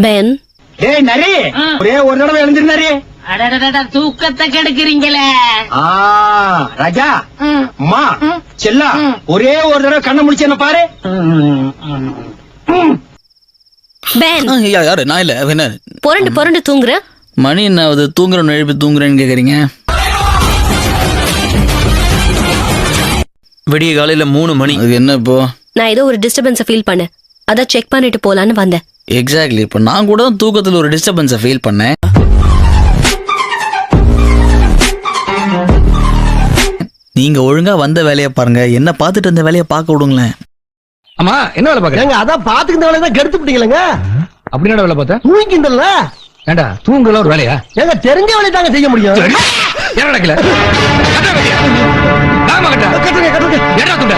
Pen டேய் நரி, ஒரே ஒரு தடவை எழுந்திருந்தாரு. தூக்கத்தை கெடுக்கிறீங்களே. ராஜா, அம்மா, செல்லா, ஒரே ஒரு தடவை கண்ணை முடிச்சு என்ன பாரு. பென் யாரு? நான் இல்ல. என்ன புரண்டு புரண்டு தூங்குற? மணி என்ன ஆகுது? தூங்குறோம் எழுப்பி தூங்குறேன்னு கேக்குறீங்க? விடிய காலையில 3 மணி. அது என்ன இப்போ? நான் ஏதோ ஒரு டிஸ்டர்பன்ஸை ஃபீல் பண்ணேன், அதான் செக் பண்ணிட்டு போலான்னு வந்தேன். எக்ஸாக்ட்லி. இப்போ நான் கூட தான் தூக்கத்தில் ஒரு டிஸ்டர்பன்ஸை ஃபீல் பண்ணேன். நீங்க ஒழுங்கா வந்த வேலையை பாருங்க, என்ன பார்த்துட்டு அந்த வேலையை பார்க்க விடுங்களேன். அம்மா என்ன வேலை பாக்குறீங்க? அதான் பாத்துக்கிற வேலையை தான் கெடுத்து விட்டீங்களேங்க. அப்படி என்ன வேலை பார்த்தா? தூங்கிக்கின்றல. ஏண்டா தூங்கல ஒரு வேலையா? ஏங்க தெரிஞ்ச வேலையை தாங்க செய்ய முடியும். என்ன நடக்கல? கட்டுங்க, கட்டுங்க. ஏண்டா துண்ட?